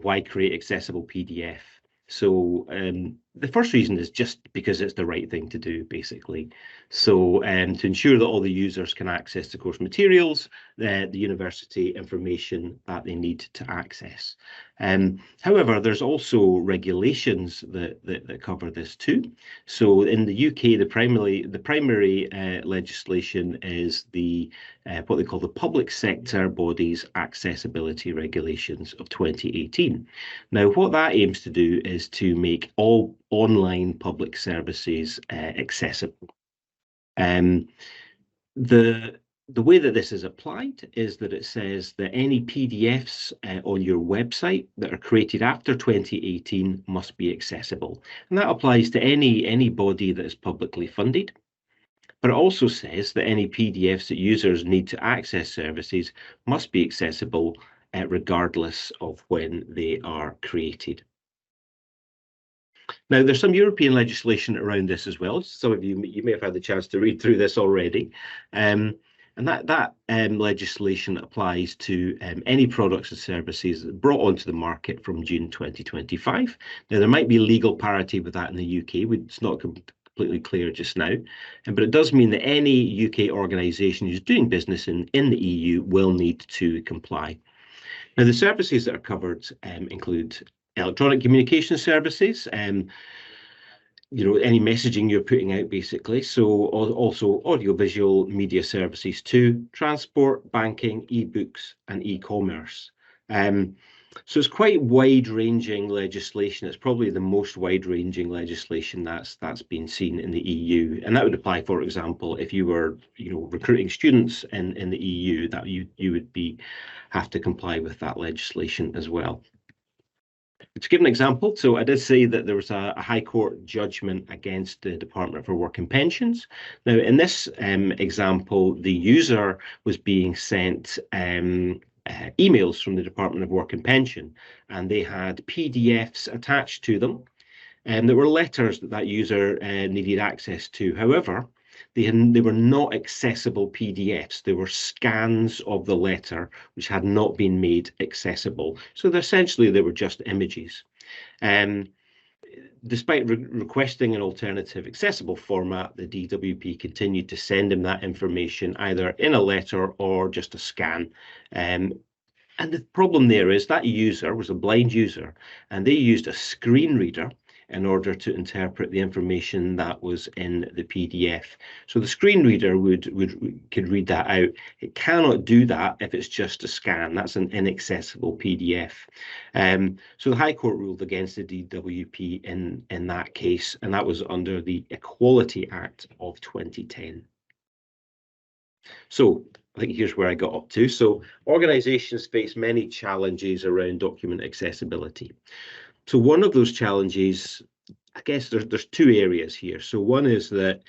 why create accessible PDF? So the first reason is just because it's the right thing to do, basically. So to ensure that all the users can access the course materials, the university information that they need to access. However, there's also regulations that cover this too. So in the UK, the primary legislation is the what they call the Public Sector Bodies Accessibility Regulations of 2018. Now, what that aims to do is to make all online public services accessible. The way that this is applied is that it says that any PDFs on your website that are created after 2018 must be accessible. And that applies to any body that is publicly funded. But it also says that any PDFs that users need to access services must be accessible regardless of when they are created. Now, there's some European legislation around this as well. Some of you may have had the chance to read through this already. And that legislation applies to any products and services brought onto the market from June 2025. Now, there might be legal parity with that in the UK. It's not completely clear just now, but it does mean that any UK organisation who's doing business in the EU will need to comply. Now, the services that are covered include electronic communication services, any messaging you're putting out, basically. So also audiovisual media services too, transport, banking, ebooks, and e-commerce. So it's quite wide-ranging legislation. It's probably the most wide-ranging legislation that's been seen in the EU, and that would apply, for example, if you were, recruiting students in the EU, that you would have to comply with that legislation as well. To give an example, so I did say that there was a High Court judgment against the Department for Work and Pensions. Now, in this example, the user was being sent emails from the Department of Work and Pension, and they had PDFs attached to them, and there were letters that user needed access to. However, they were not accessible PDFs. They were scans of the letter which had not been made accessible. So essentially, they were just images. Despite requesting an alternative accessible format, the DWP continued to send him that information either in a letter or just a scan. And the problem there is that user was a blind user, and they used a screen reader in order to interpret the information that was in the PDF. So the screen reader could read that out. It cannot do that if it's just a scan. That's an inaccessible PDF. So the High Court ruled against the DWP in that case, and that was under the Equality Act of 2010. So I think here's where I got up to. So organizations face many challenges around document accessibility. So one of those challenges, I guess there's two areas here. So one is that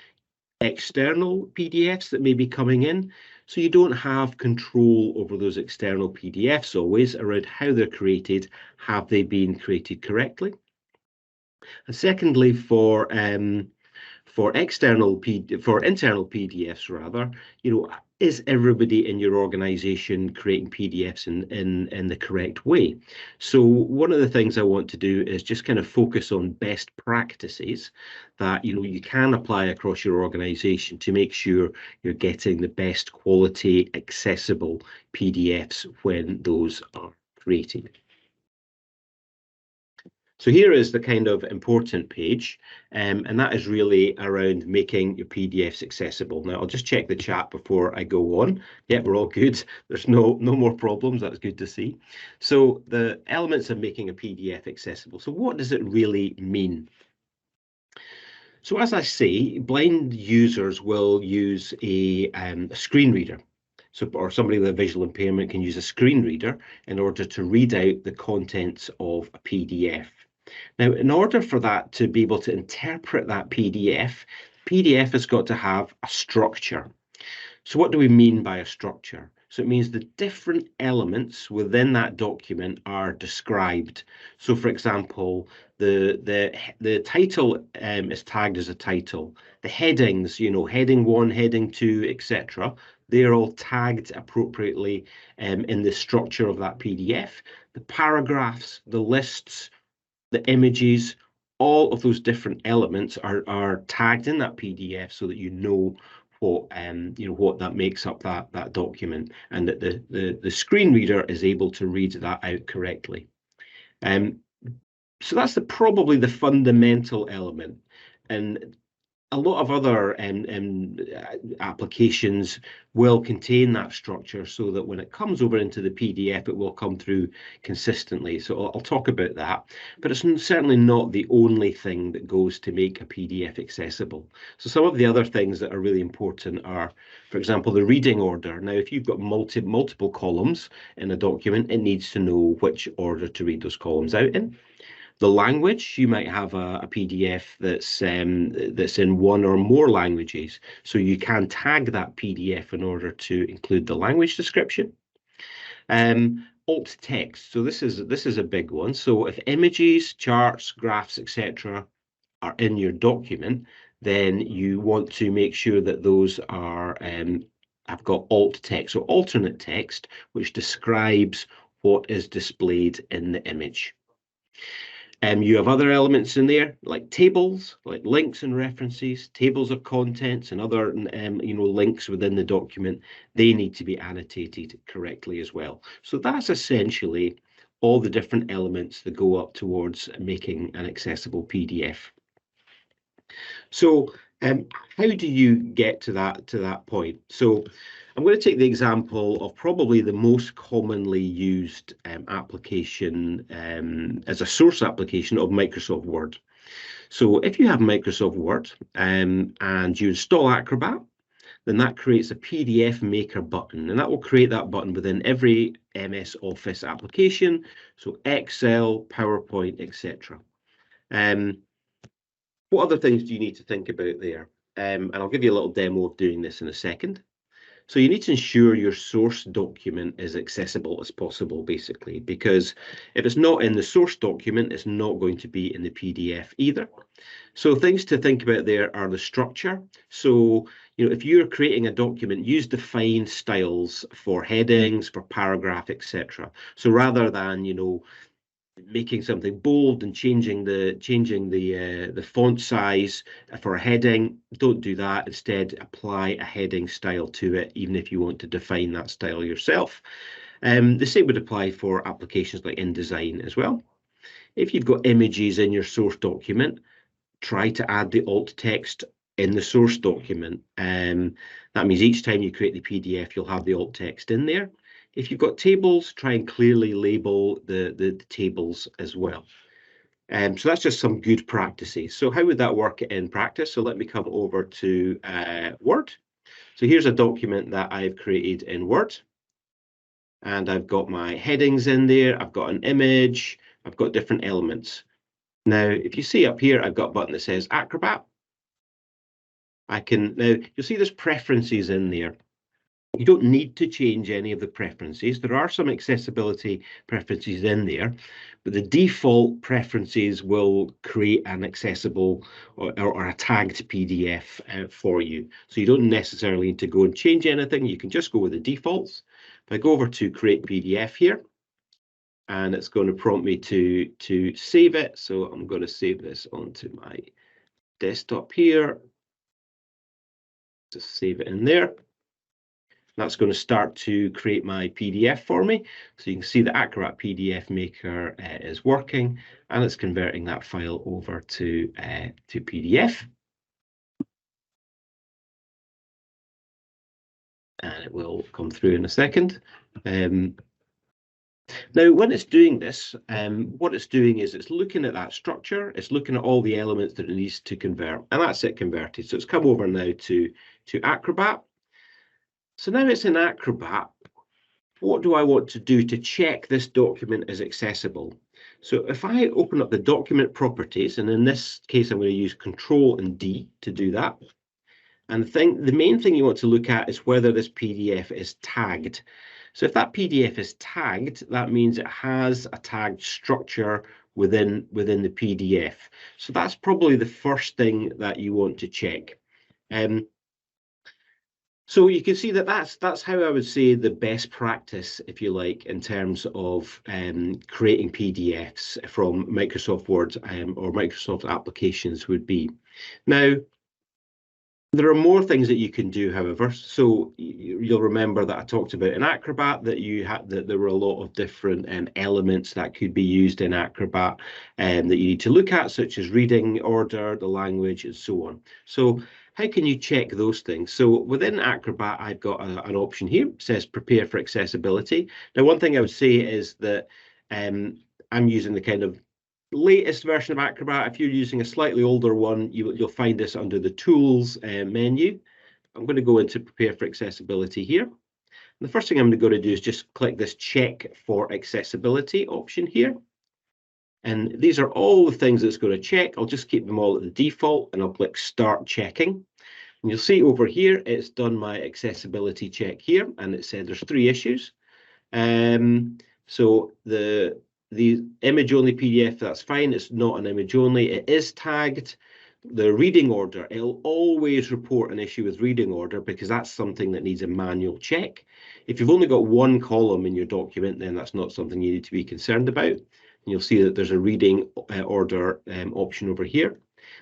external PDFs that may be coming in. So you don't have control over those external PDFs always around how they're created. Have they been created correctly? And secondly, for internal PDFs rather, is everybody in your organization creating PDFs in the correct way? So one of the things I want to do is just kind of focus on best practices that you can apply across your organization to make sure you're getting the best quality accessible PDFs when those are created. So here is the kind of important page, and that is really around making your PDFs accessible. Now, I'll just check the chat before I go on. Yeah, we're all good. There's no more problems. That's good to see. So the elements of making a PDF accessible. So what does it really mean? So as I say, blind users will use a screen reader. Or somebody with a visual impairment can use a screen reader in order to read out the contents of a PDF. Now, in order for that to be able to interpret that PDF has got to have a structure. So what do we mean by a structure? So it means the different elements within that document are described. So for example, the title is tagged as a title. The headings, heading 1, heading 2, etc. They're all tagged appropriately in the structure of that PDF. The paragraphs, the lists, the images, all of those different elements are tagged in that PDF so that you know what that makes up that document, and that the screen reader is able to read that out correctly. So that's probably the fundamental element. And a lot of other applications will contain that structure so that when it comes over into the PDF, it will come through consistently. So I'll talk about that, but it's certainly not the only thing that goes to make a PDF accessible. So some of the other things that are really important are, for example, the reading order. Now, if you've got multiple columns in a document, it needs to know which order to read those columns out in. The language, you might have a PDF that's in one or more languages, so you can tag that PDF in order to include the language description. Alt text, so this is a big one. So if images, charts, graphs, etc. are in your document, then you want to make sure that those are have got alt text, so alternate text, which describes what is displayed in the image. You have other elements in there, like tables, like links and references, tables of contents, and other links within the document. They need to be annotated correctly as well. So that's essentially all the different elements that go up towards making an accessible PDF. So how do you get to that point? So I'm going to take the example of probably the most commonly used application as a source application of Microsoft Word. So if you have Microsoft Word and you install Acrobat, then that creates a PDF Maker button, and that will create that button within every MS Office application, so Excel, PowerPoint, etc. What other things do you need to think about there? And I'll give you a little demo of doing this in a second. So you need to ensure your source document is accessible as possible, basically, because if it's not in the source document, it's not going to be in the PDF either. So things to think about there are the structure. So, if you're creating a document, use defined styles for headings, for paragraph, etc. So rather than, making something bold and changing the font size for a heading, don't do that. Instead, apply a heading style to it, even if you want to define that style yourself. The same would apply for applications like InDesign as well. If you've got images in your source document, try to add the alt text in the source document. That means each time you create the PDF, you'll have the alt text in there. If you've got tables, try and clearly label the tables as well. So that's just some good practices. So how would that work in practice? So let me come over to Word. So here's a document that I've created in Word. And I've got my headings in there. I've got an image. I've got different elements. Now, if you see up here, I've got a button that says Acrobat. Now you'll see there's preferences in there. You don't need to change any of the preferences. There are some accessibility preferences in there, but the default preferences will create an accessible or a tagged PDF for you. So you don't necessarily need to go and change anything. You can just go with the defaults. If I go over to Create PDF here, and it's going to prompt me to save it. So I'm going to save this onto my desktop here. Just save it in there. That's going to start to create my PDF for me. So you can see the Acrobat PDF Maker is working, and it's converting that file over to PDF. And it will come through in a second. Now, when it's doing this, what it's doing is it's looking at that structure. It's looking at all the elements that it needs to convert, and that's it converted. So it's come over now to Acrobat. So now it's in Acrobat. What do I want to do to check this document is accessible? So if I open up the document properties, and in this case, I'm going to use Control and D to do that. And the main thing you want to look at is whether this PDF is tagged. So if that PDF is tagged, that means it has a tagged structure within the PDF. So that's probably the first thing that you want to check. So you can see that that's how I would say the best practice, if you like, in terms of creating PDFs from Microsoft Word or Microsoft applications would be. Now, there are more things that you can do, however. So you'll remember that I talked about in Acrobat that there were a lot of different elements that could be used in Acrobat that you need to look at, such as reading order, the language, and so on. So how can you check those things? So within Acrobat, I've got an option here. It says prepare for accessibility. Now, one thing I would say is that I'm using the kind of latest version of Acrobat. If you're using a slightly older one, you'll find this under the Tools menu. I'm going to go into Prepare for Accessibility here. And the first thing I'm going to do is just click this Check for Accessibility option here. And these are all the things it's going to check. I'll just keep them all at the default, and I'll click Start Checking. And you'll see over here, it's done my accessibility check here, and it said there's 3 issues. So the image only PDF, that's fine. It's not an image only. It is tagged. The reading order, it'll always report an issue with reading order because that's something that needs a manual check. If you've only got one column in your document, then that's not something you need to be concerned about. And you'll see that there's a reading order option over here.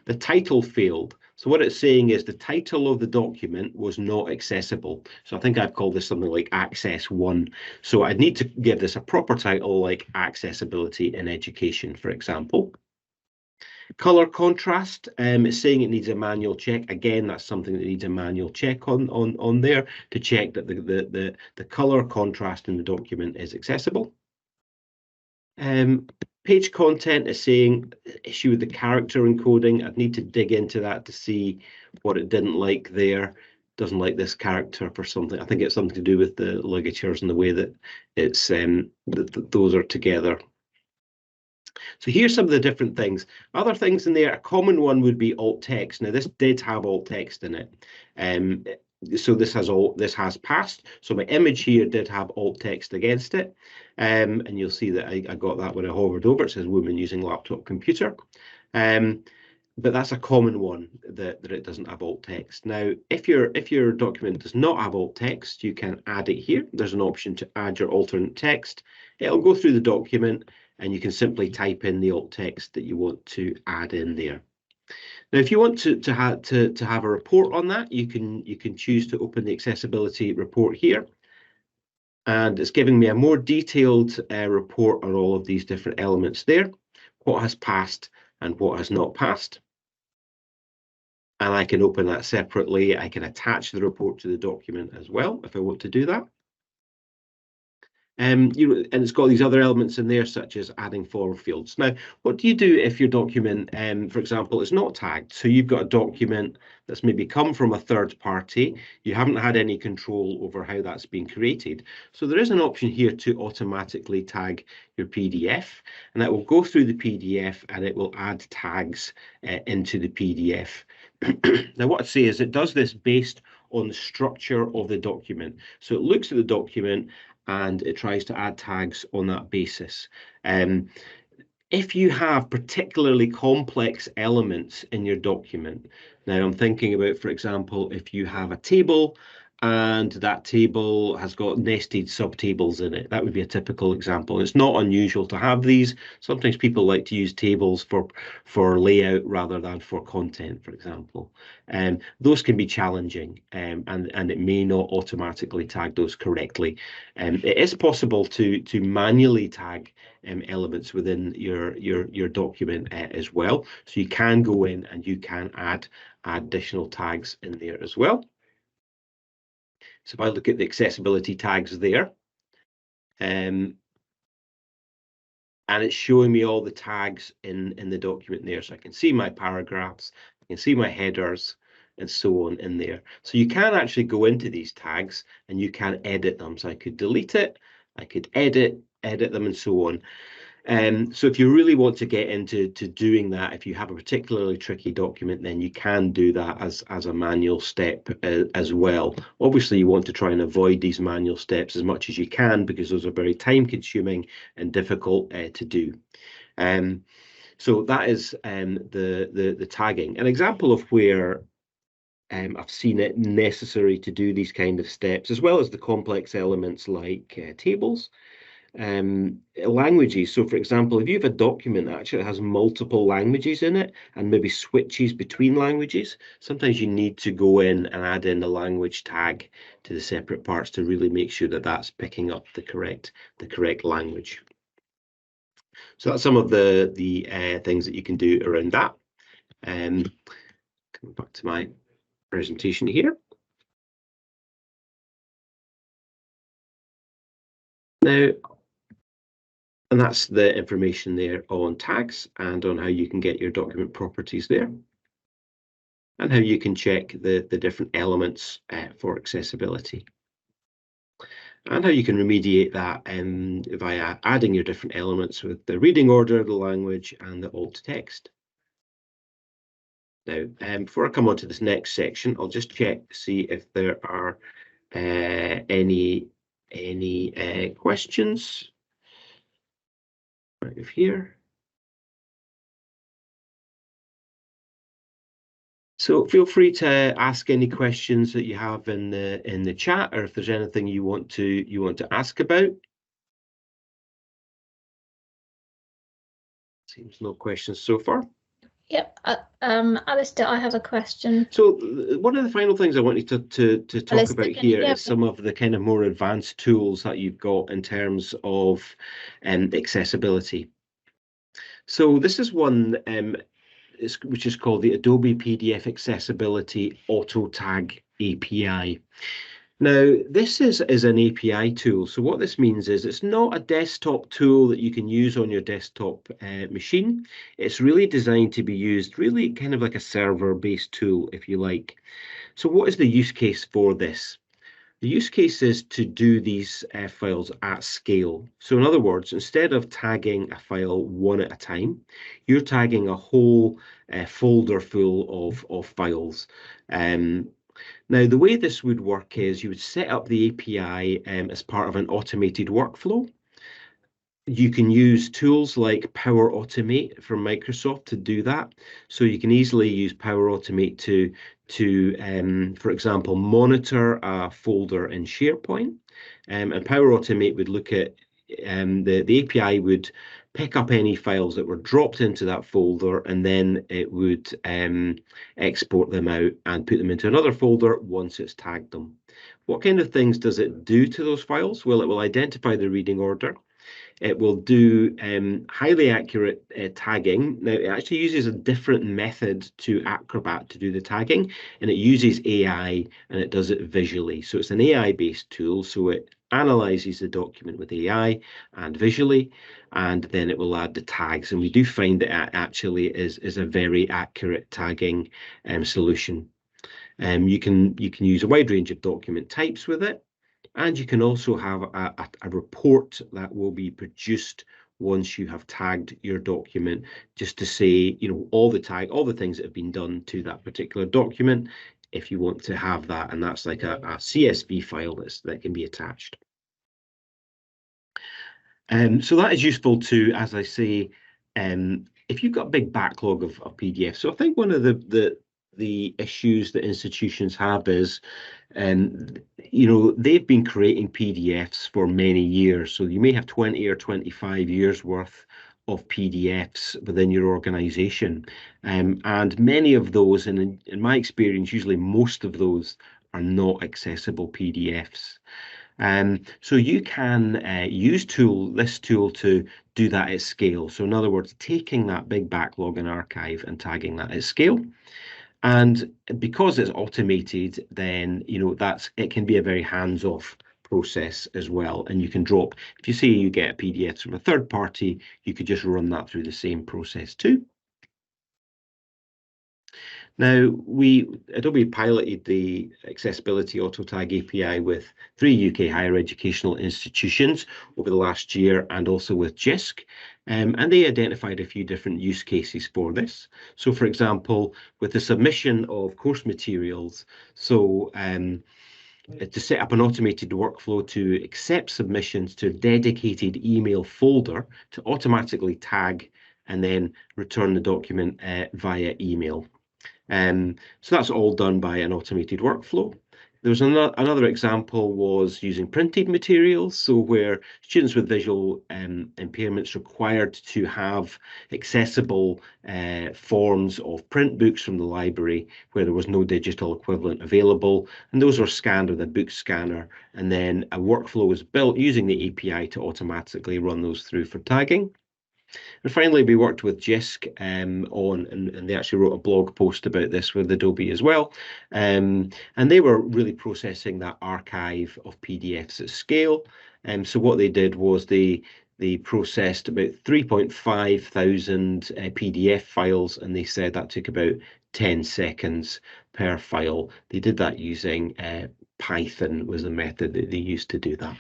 The title failed. So what it's saying is the title of the document was not accessible. So I think I've called this something like Access 1. So I'd need to give this a proper title like Accessibility in Education, for example. Color contrast, it's saying it needs a manual check. Again, that's something that needs a manual check on there to check that the color contrast in the document is accessible. Page content is saying issue with the character encoding. I'd need to dig into that to see what it didn't like there. Doesn't like this character for something. I think it's something to do with the ligatures and the way that it's those are together. So here's some of the different things. Other things in there, a common one would be alt text. Now this did have alt text in it. So this has passed. So my image here did have alt text against it. And you'll see that I got that when I hovered over. It says woman using laptop computer. But that's a common one that it doesn't have alt text. Now, if your document does not have alt text, you can add it here. There's an option to add your alternate text. It'll go through the document, and you can simply type in the alt text that you want to add in there. Now, if you want to have a report on that, you can choose to open the accessibility report here, and it's giving me a more detailed report on all of these different elements there, what has passed and what has not passed. And I can open that separately. I can attach the report to the document as well if I want to do that. And it's got these other elements in there, such as adding form fields. Now, what do you do if your document, for example, is not tagged? So you've got a document that's maybe come from a third party. You haven't had any control over how that's been created. So there is an option here to automatically tag your PDF, and that will go through the PDF and it will add tags into the PDF. Now, what I'd say is it does this based on the structure of the document. So it looks at the document and it tries to add tags on that basis. If you have particularly complex elements in your document, now I'm thinking about, for example, if you have a table and that table has got nested subtables in it, that would be a typical example. It's not unusual to have these. Sometimes people like to use tables for layout rather than for content, for example. Those can be challenging, and it may not automatically tag those correctly. It is possible to manually tag elements within your document as well. So you can go in and you can add additional tags in there as well. So if I look at the accessibility tags there, and it's showing me all the tags in the document there. So I can see my paragraphs, I can see my headers, and so on in there. So you can actually go into these tags and you can edit them. So I could delete it, I could edit them, and so on. So if you really want to get into doing that, if you have a particularly tricky document, then you can do that as a manual step as well. Obviously, you want to try and avoid these manual steps as much as you can because those are very time consuming and difficult to do. So that is the tagging. An example of where I've seen it necessary to do these kind of steps, as well as the complex elements like tables. Languages. So, for example, if you have a document that actually has multiple languages in it and maybe switches between languages, sometimes you need to go in and add in the language tag to the separate parts to really make sure that that's picking up the correct language. So that's some of the things that you can do around that. Coming back to my presentation here. Now, and that's the information there on tags and on how you can get your document properties there, and how you can check the different elements for accessibility, and how you can remediate that via adding your different elements with the reading order, the language, and the alt text. Now, before I come on to this next section, I'll just check to see if there are any questions right here. So feel free to ask any questions that you have in the chat, or if there's anything you want to ask about. Seems no questions so far. Yep, Alistair, I have a question. So one of the final things I wanted to talk Alistair, about here is some of the kind of more advanced tools that you've got in terms of accessibility. So this is one which is called the Adobe PDF Accessibility Auto Tag API. Now, this is an API tool. So what this means is it's not a desktop tool that you can use on your desktop machine. It's really designed to be used really kind of like a server-based tool, if you like. So what is the use case for this? The use case is to do these files at scale. So in other words, instead of tagging a file one at a time, you're tagging a whole folder full of files. Now, the way this would work is you would set up the API as part of an automated workflow. You can use tools like Power Automate from Microsoft to do that. So you can easily use Power Automate to for example, monitor a folder in SharePoint. And Power Automate would look at the API would pick up any files that were dropped into that folder, and then it would export them out and put them into another folder once it's tagged them. What kind of things does it do to those files? Well, it will identify the reading order. It will do highly accurate tagging. Now, it actually uses a different method to Acrobat to do the tagging, and it uses AI, and it does it visually. So it's an AI-based tool, so it analyzes the document with AI and visually, and then it will add the tags. And we do find that it actually is a very accurate tagging solution. You can use a wide range of document types with it. And you can also have a report that will be produced once you have tagged your document, just to say, you know, all the things that have been done to that particular document, if you want to have that. And that's like a CSV file that can be attached. So that is useful to, as I say, if you've got a big backlog of PDFs. So I think one of the issues that institutions have is, you know, they've been creating PDFs for many years. So you may have 20 or 25 years worth of PDFs within your organization. And many of those, and in my experience, usually most of those are not accessible PDFs. So you can use this tool to do that at scale. So in other words, taking that big backlog and archive and tagging that at scale. And because it's automated, then, you know, it can be a very hands-off process as well. And you can drop, if you say you get a PDF from a third party, you could just run that through the same process too. Now, Adobe piloted the Accessibility Auto Tag API with 3 UK higher educational institutions over the last year, and also with JISC. And they identified a few different use cases for this. So, for example, with the submission of course materials, so to set up an automated workflow to accept submissions to a dedicated email folder to automatically tag and then return the document via email. So that's all done by an automated workflow. There was another example was using printed materials, so where students with visual impairments required to have accessible forms of print books from the library where there was no digital equivalent available, and those were scanned with a book scanner, and then a workflow was built using the API to automatically run those through for tagging. And finally, we worked with JISC and they actually wrote a blog post about this with Adobe as well. And they were really processing that archive of PDFs at scale. So what they did was they processed about 3,500 PDF files, and they said that took about 10 seconds per file. They did that using Python was the method that they used to do that.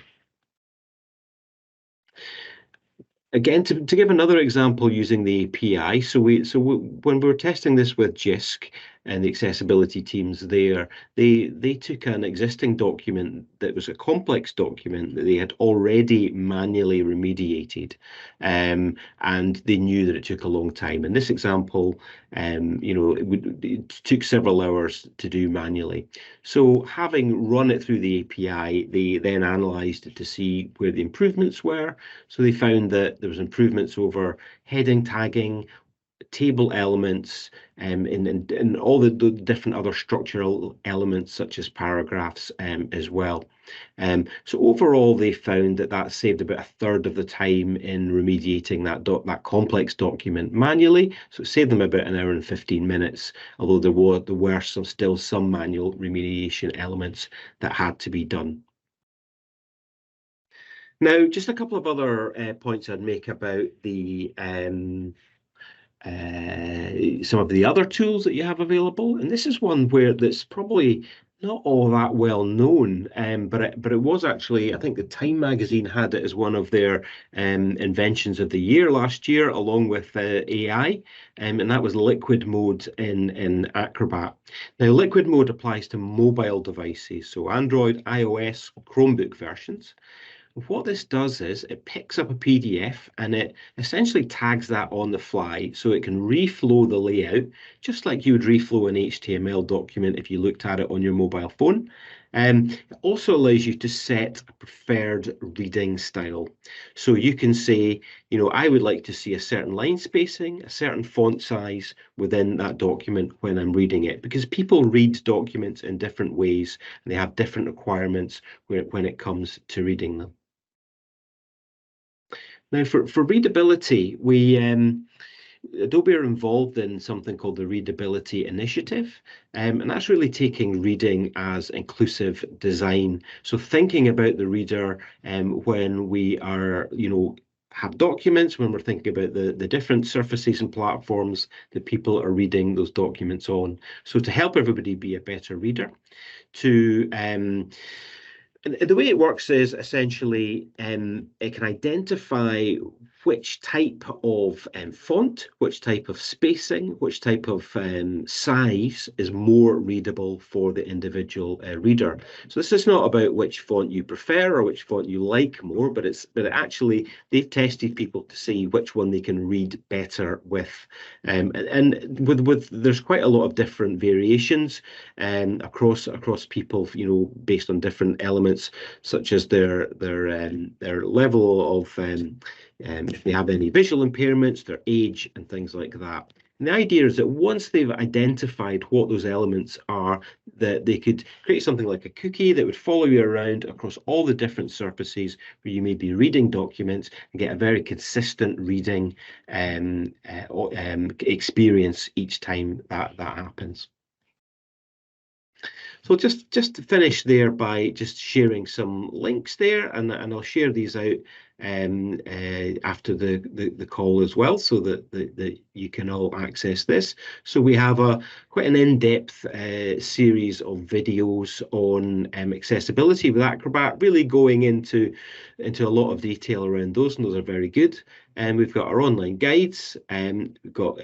Again, to give another example using the API, when we were testing this with JISC and the accessibility teams there, they took an existing document that was a complex document that they had already manually remediated, and they knew that it took a long time. In this example, it took several hours to do manually. So having run it through the API, they then analyzed it to see where the improvements were. So they found that there was improvements over heading, tagging, table elements, and all the different other structural elements such as paragraphs as well. So overall, they found that saved about a third of the time in remediating that complex document manually. So it saved them about an hour and 15 minutes, although there were still some manual remediation elements that had to be done. Now, just a couple of other points I'd make about some of the other tools that you have available. And this is one that's probably not all that well known, but it was actually, I think the Time magazine had it as one of their inventions of the year last year, along with AI, and that was liquid mode in Acrobat. Now, liquid mode applies to mobile devices, so Android, iOS, Chromebook versions. What this does is it picks up a PDF and it essentially tags that on the fly so it can reflow the layout, just like you would reflow an HTML document if you looked at it on your mobile phone. It also allows you to set a preferred reading style. So you can say, I would like to see a certain line spacing, a certain font size within that document when I'm reading it, because people read documents in different ways and they have different requirements when it comes to reading them. Now, for readability, Adobe are involved in something called the Readability Initiative, and that's really taking reading as inclusive design. So thinking about the reader when we are, have documents, when we're thinking about the different surfaces and platforms that people are reading those documents on. So to help everybody be a better reader, and the way it works is essentially it can identify which type of font, which type of spacing, which type of size is more readable for the individual reader. So this is not about which font you prefer or which font you like more, but actually they've tested people to see which one they can read better with. And with there's quite a lot of different variations across people, based on different elements such as their level of if they have any visual impairments, their age, and things like that. And the idea is that once they've identified what those elements are, that they could create something like a cookie that would follow you around across all the different surfaces where you may be reading documents and get a very consistent reading experience each time that happens. So just to finish there by just sharing some links there, and I'll share these out after the call as well, so that you can all access this. So we have quite an in-depth series of videos on accessibility with Acrobat, really going into a lot of detail around those, and those are very good. And we've got our online guides, and we've got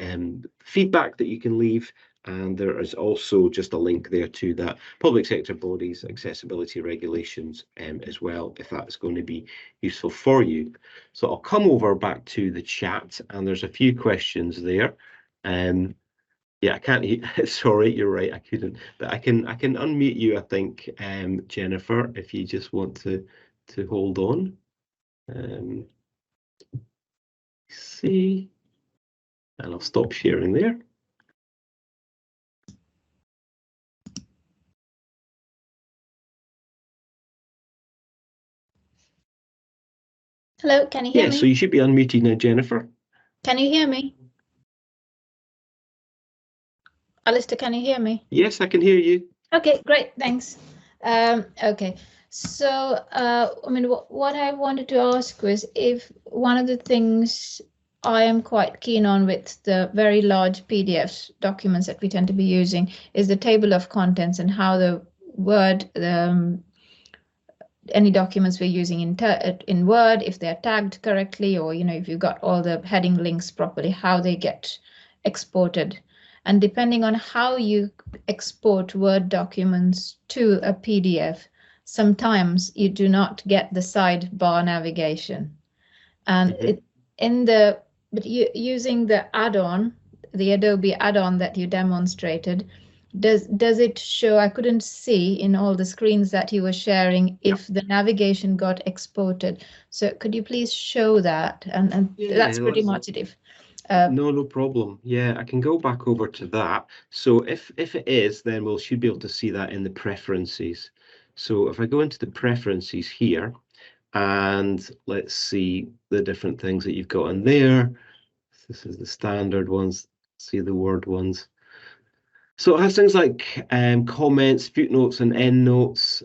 feedback that you can leave. And there is also just a link there to that public sector bodies accessibility regulations as well, if that's going to be useful for you. So I'll come over back to the chat, and there's a few questions there. Yeah, I can't. Sorry, you're right. I couldn't, but I can unmute you. I think, Jennifer, if you just want to hold on. See, and I'll stop sharing there. Hello, can you hear Yeah, me? so you should be unmuted now, Jennifer. Can you hear me? Alistair, can you hear me? Yes, I can hear you. Okay, great, thanks. Okay, so I mean, what I wanted to ask was if one of the things I am quite keen on with the very large PDF documents that we tend to be using is the table of contents and how the Word, any documents we're using in Word, if they're tagged correctly, or if you've got all the heading links properly, how they get exported. And depending on how you export Word documents to a PDF, sometimes you do not get the sidebar navigation. And using the add-on, the Adobe add-on that you demonstrated, does it show? I couldn't see in all the screens that you were sharing if the navigation got exported. So could you please show that? And Yeah, that's pretty much it. If no problem. Yeah, I can go back over to that. So if it is, then we should be able to see that in the preferences. So if I go into the preferences here, and let's see the different things that you've got in there. This is the standard ones. See the Word ones. So it has things like comments, footnotes, and endnotes,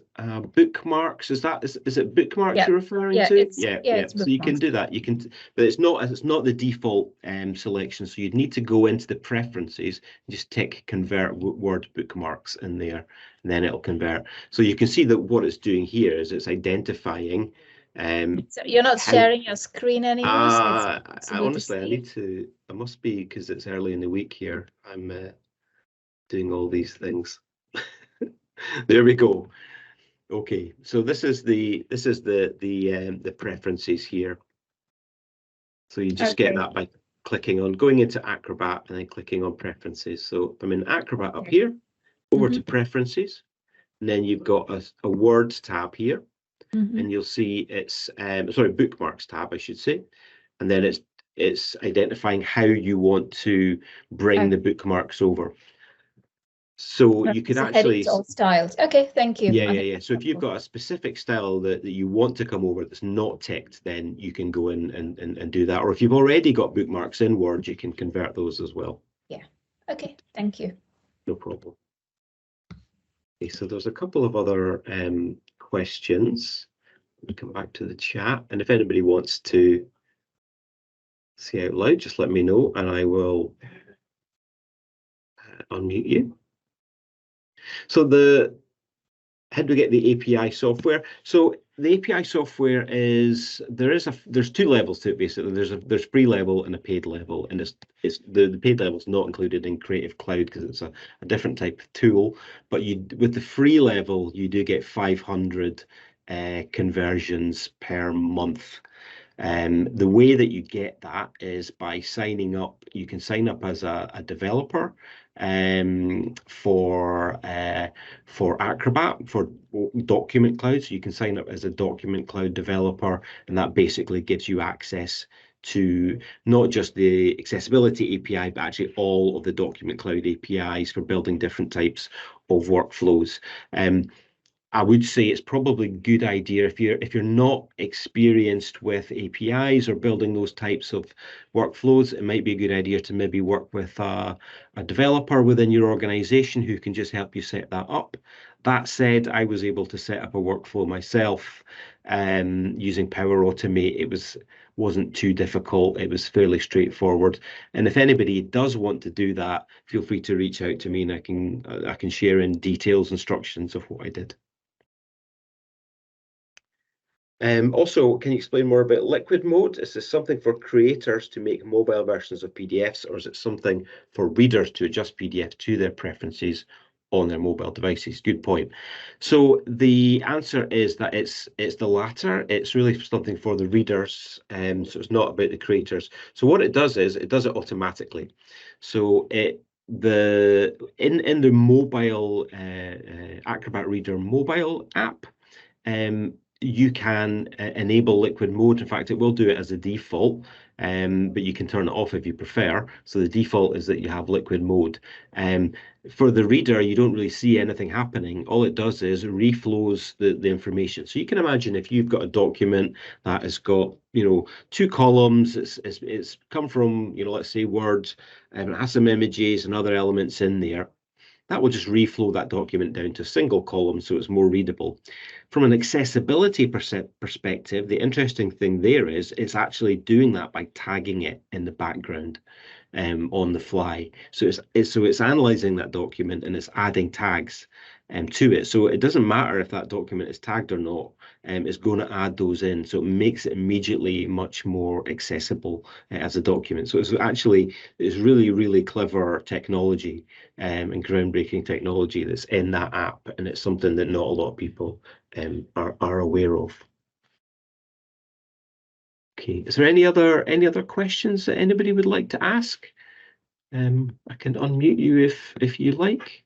bookmarks. Is it bookmarks you're referring to? It's So you can do that. You can, but it's not the default selection. So you'd need to go into the preferences and just tick convert Word bookmarks in there, and then it'll convert. So you can see that what it's doing here is it's identifying. So you're not sharing your screen anymore. So Honestly, I must be, because it's early in the week here. I'm doing all these things. There we go. Okay, so this is the preferences here. So you just get that by going into Acrobat and then clicking on preferences. So I'm in Acrobat up here, over to preferences, and then you've got a words tab here, and you'll see it's bookmarks tab, I should say, and then it's identifying how you want to bring the bookmarks over. So you could actually all styles. Okay, thank you. Yeah. So if you've got a specific style that you want to come over that's not ticked, then you can go in and do that. Or if you've already got bookmarks in Word, you can convert those as well. Yeah. Okay, thank you. No problem. Okay, so there's a couple of other questions. We'll come back to the chat, and if anybody wants to say out loud, just let me know, and I will unmute you. So how do we get the API software? So the API software is there's two levels to it basically. There's free level and a paid level, and it's the paid level is not included in Creative Cloud because it's a different type of tool. But with the free level, you do get 500 conversions per month. The way that you get that is by signing up. You can sign up as a developer for Acrobat, for Document Cloud. So you can sign up as a Document Cloud developer, and that basically gives you access to not just the accessibility API, but actually all of the Document Cloud APIs for building different types of workflows. I would say it's probably a good idea if you're not experienced with APIs or building those types of workflows, it might be a good idea to maybe work with a developer within your organization who can just help you set that up. That said, I was able to set up a workflow myself using Power Automate. It wasn't too difficult. It was fairly straightforward. And if anybody does want to do that, feel free to reach out to me, and I can share in details, instructions of what I did. Also, can you explain more about liquid mode? Is this something for creators to make mobile versions of PDFs, or is it something for readers to adjust PDF to their preferences on their mobile devices? Good point. So the answer is that it's the latter. It's really something for the readers, so it's not about the creators. So what it does is it does it automatically. So in the mobile Acrobat Reader mobile app, you can enable liquid mode. In fact, it will do it as a default, but you can turn it off if you prefer. So the default is that you have liquid mode. For the reader, you don't really see anything happening. All it does is reflows the information. So you can imagine if you've got a document that has got, two columns, it's come from, let's say Word, and it has some images and other elements in there. That will just reflow that document down to a single column so it's more readable. From an accessibility perspective, the interesting thing there is it's actually doing that by tagging it in the background on the fly. So it's analyzing that document and it's adding tags to it. So it doesn't matter if that document is tagged or not. It's going to add those in. So it makes it immediately much more accessible as a document. So it's really, really clever technology and groundbreaking technology that's in that app. And it's something that not a lot of people are aware of. Okay, is there any other questions that anybody would like to ask? I can unmute you if you like.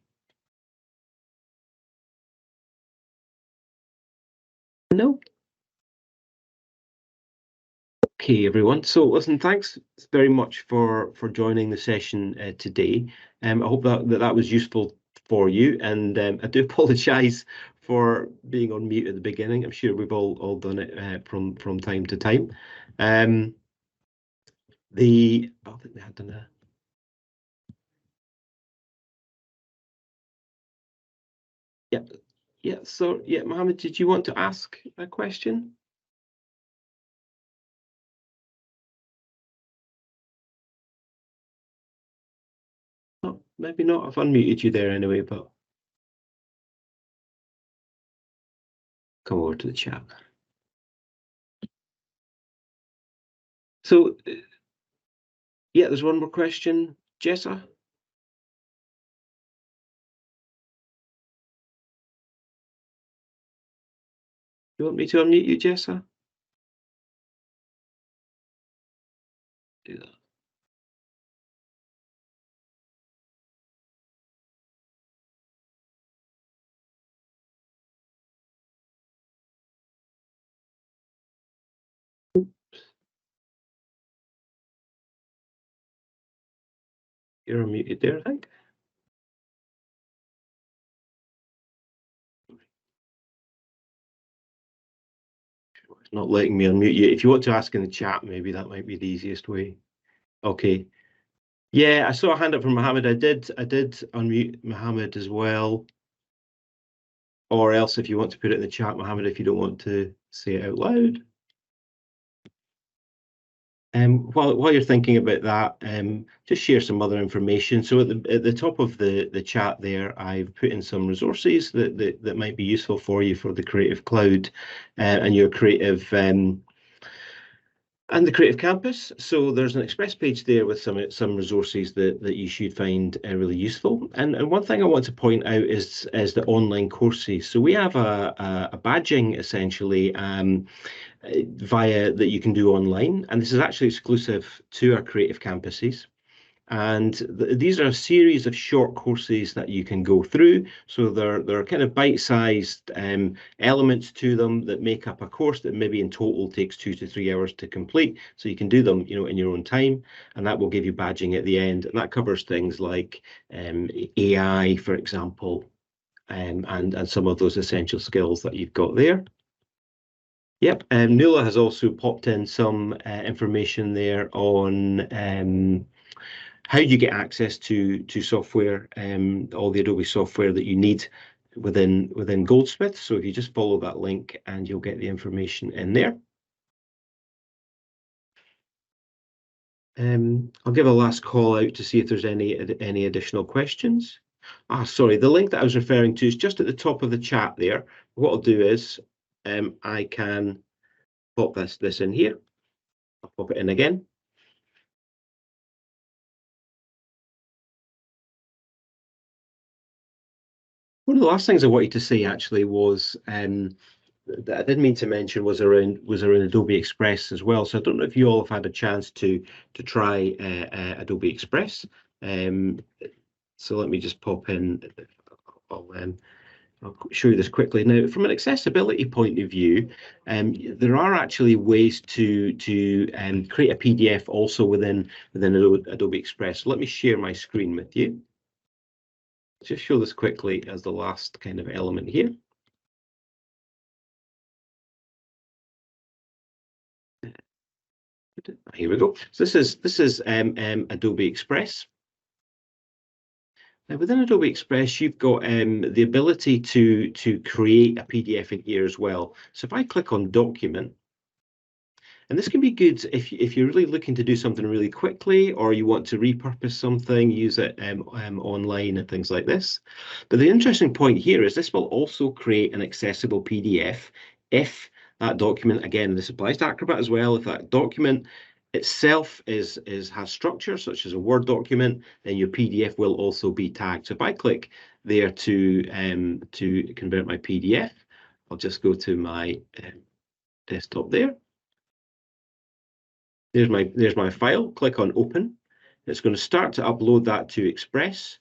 No? Okay, everyone. So listen, thanks very much for joining the session today. I hope that was useful for you, and I do apologize for being on mute at the beginning. I'm sure we've all done it from time to time. I think they had done a yeah. So Mohammed, did you want to ask a question? Oh, maybe not. I've unmuted you there anyway, but come over to the chat. So, there's one more question. Jessa? You want me to unmute you, Jessa? Do that. You're unmuted there, I think. It's not letting me unmute you. If you want to ask in the chat, maybe that might be the easiest way. Okay. Yeah, I saw a hand up from Mohammed. I did unmute Mohammed as well. Or else if you want to put it in the chat, Mohammed, if you don't want to say it out loud. While you're thinking about that, just share some other information. So at the top of the chat there, I've put in some resources that might be useful for you for the Creative Cloud and your creative and the Creative Campus. So there's an Express page there with some resources that you should find really useful. And one thing I want to point out is the online courses. So we have a badging essentially via that you can do online, and this is actually exclusive to our Creative Campuses. And these are a series of short courses that you can go through. So they're kind of bite-sized elements to them that make up a course that maybe in total takes 2 to 3 hours to complete. So you can do them, in your own time, and that will give you badging at the end. And that covers things like AI, for example, and some of those essential skills that you've got there. Yep, Nuala has also popped in some information there on how you get access to software, all the Adobe software that you need within Goldsmith. So if you just follow that link and you'll get the information in there. I'll give a last call out to see if there's any additional questions. Sorry, the link that I was referring to is just at the top of the chat there. What I'll do is I can pop this in here. I'll pop it in again. One of the last things I wanted to say actually was that I didn't mean to mention was around Adobe Express as well. So I don't know if you all have had a chance to try Adobe Express. So let me just pop in. I'll show you this quickly. Now, from an accessibility point of view, there are actually ways to create a PDF also within Adobe Express. So let me share my screen with you. Just show this quickly as the last kind of element here. Here we go. So this is Adobe Express. Now within Adobe Express, you've got the ability to create a PDF in here as well. So if I click on Document, and this can be good if you're really looking to do something really quickly, or you want to repurpose something, use it online and things like this. But the interesting point here is this will also create an accessible PDF if that document, again, this applies to Acrobat as well, if that document itself has structure, such as a Word document, then your PDF will also be tagged. So if I click there to convert my PDF, I'll just go to my desktop there. There's my file. Click on Open. It's going to start to upload that to Express,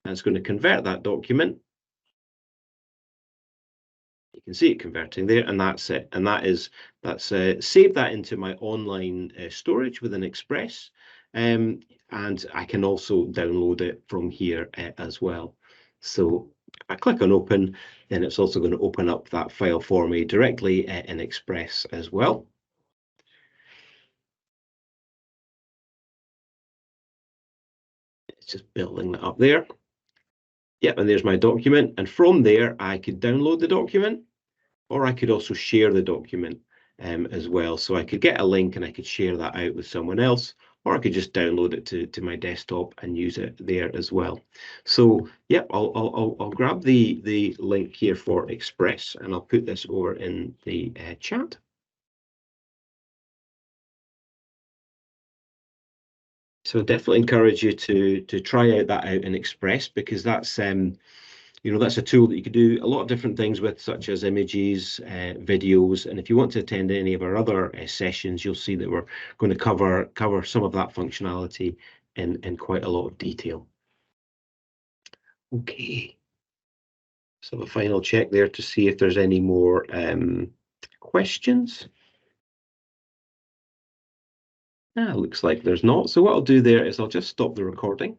and it's going to convert that document. You can see it converting there, and that's it. And that's saved that into my online storage within Express, and I can also download it from here as well. So if I click on Open, then it's also going to open up that file for me directly in Express as well. It's just building that up there. Yep, and there's my document. And from there, I could download the document, or I could also share the document as well. So I could get a link and I could share that out with someone else, or I could just download it to my desktop and use it there as well. So yep, I'll grab the link here for Express, and I'll put this over in the chat. So definitely encourage you to try that out in Express, because that's that's a tool that you can do a lot of different things with, such as images, videos, and if you want to attend any of our other sessions, you'll see that we're going to cover some of that functionality in quite a lot of detail. Okay, so a final check there to see if there's any more questions. Looks like there's not. So what I'll do there is I'll just stop the recording.